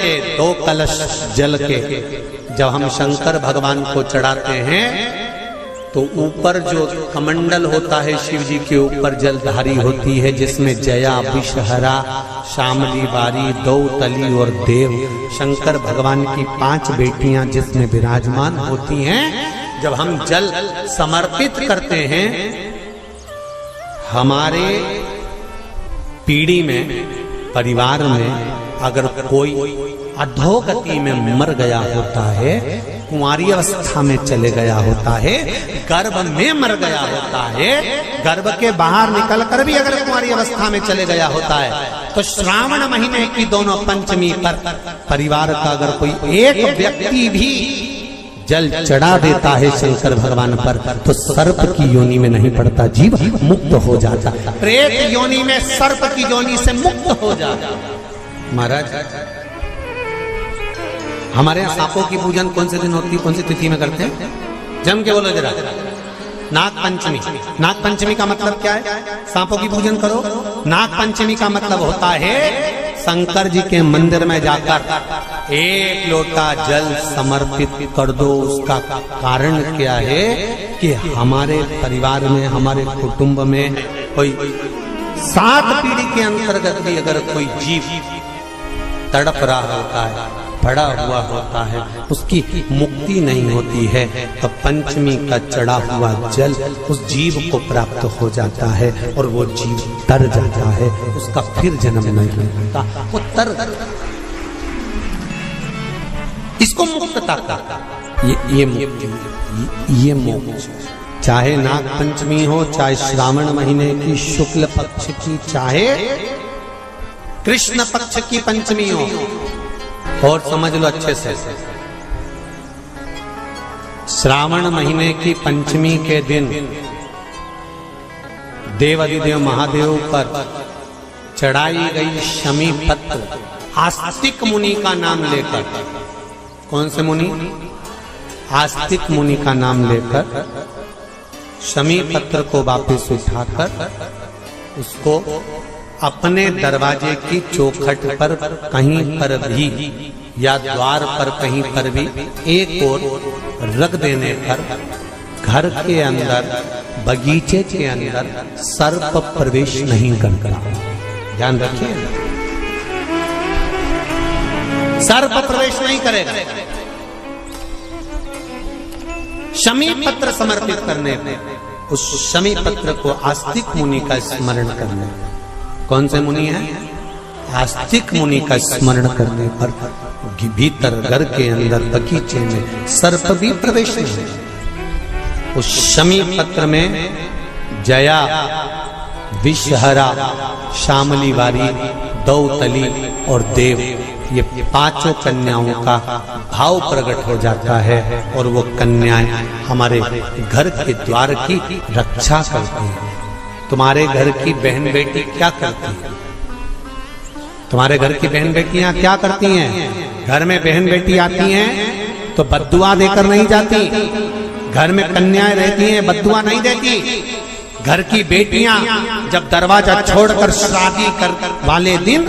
के 2 कलश जल के जब हम शंकर भगवान को चढ़ाते हैं तो ऊपर जो कमंडल होता है शिव जी के ऊपर जलधारी होती है, जिसमें जया, विषहरा, शामली बारी, दौतली और देव, शंकर भगवान की 5 बेटियां जिसमें विराजमान होती हैं। जब हम जल समर्पित करते हैं, हमारे पीढ़ी में, परिवार में अगर कोई अधोगति में मर गया होता है, कुंवारी अवस्था में चले गया होता है, गर्भ में मर गया होता है, गर्भ के बाहर निकलकर भी अगर कुंवारी अवस्था में चले गया होता है, तो श्रावण महीने की दोनों पंचमी पर परिवार का अगर कोई एक व्यक्ति भी जल चढ़ा देता है शंकर भगवान पर, तो सर्प की योनि में नहीं पड़ता, जीव मुक्त हो जाता, प्रेत योनि में, सर्प की योनि से मुक्त हो जाता। महाराज, हमारे यहाँ सांपों की पूजन कौन से दिन होती है, कौन सी तिथि में करते हैं? जम के बोलो जरा। नाग पंचमी। नाग पंचमी का मतलब क्या है? सांपों की पूजन करो। नाग पंचमी का मतलब होता है शंकर जी के मंदिर में जाकर 1 लोटा जल समर्पित कर दो। उसका कारण क्या है कि हमारे परिवार में, हमारे कुटुंब में कोई 7 पीढ़ी के अंतर्गत भी अगर कोई जीव तड़प रहा होता है, पड़ा हुआ होता है, उसकी मुक्ति नहीं होती है, तो पंचमी का चढ़ा हुआ जल उस जीव को प्राप्त हो जाता है और वो जीव तर जाता है, उसका फिर जन्म नहीं होता, वो तर। इसको मुक्तता का ये मोक्ष। चाहे नाग पंचमी हो, चाहे श्रावण महीने की शुक्ल पक्ष की, चाहे कृष्ण पक्ष की पंचमी हो, और समझ लो अच्छे से, श्रावण महीने की पंचमी के दिन देवाधिदेव महादेव पर चढ़ाई गई शमी पत्र, आस्तिक मुनि का नाम लेकर, कौन से मुनि? आस्तिक मुनि का नाम लेकर शमी पत्र को वापस उठाकर उसको अपने दरवाजे की चौखट पर कहीं पर भी या द्वार पर कहीं पर भी एक ओर रख देने पर घर के अंदर, बगीचे के अंदर सर्प प्रवेश नहीं करता। ध्यान रखिए, सर्प प्रवेश नहीं करेगा। शमी पत्र समर्पित करने पर, उस शमी पत्र को आस्तिक मुनि का स्मरण करने, कौन से मुनि है? आस्तिक मुनि का स्मरण करने पर भीतर घर के अंदर बगीचे में सर्प भी प्रवेश नहीं। उस शमी पत्र में जया, विषहरा, शामली बारी, दौतली और देव, ये 5 कन्याओं का भाव प्रकट हो जाता है और वो कन्याएं हमारे घर के द्वार की रक्षा करती हैं। तुम्हारे घर की बहन बेटी क्या करती है? तुम्हारे घर की बहन बेटियां क्या करती हैं? घर में बहन बेटी आती हैं तो बद्दुआ देकर नहीं जाती। घर में कन्याएं रहती हैं, बद्दुआ नहीं देती। घर की बेटियां जब दरवाजा छोड़कर शादी कर वाले दिन,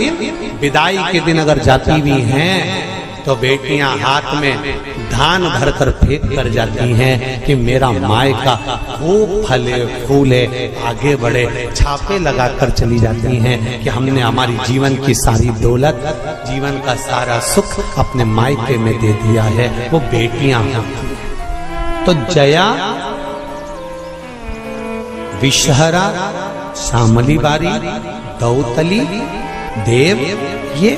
विदाई के दिन अगर जाती भी हैं, तो बेटियां हाथ में धान भरकर फेंक कर जाती हैं कि मेरा मायका खूब फले फूले, आगे बढ़े, छापे लगाकर चली जाती हैं कि हमने हमारी जीवन की सारी दौलत, जीवन का सारा सुख अपने मायके में दे दिया है। वो बेटियां हैं। तो जया, विषहरा, शामली बारी, दौतली, देव, ये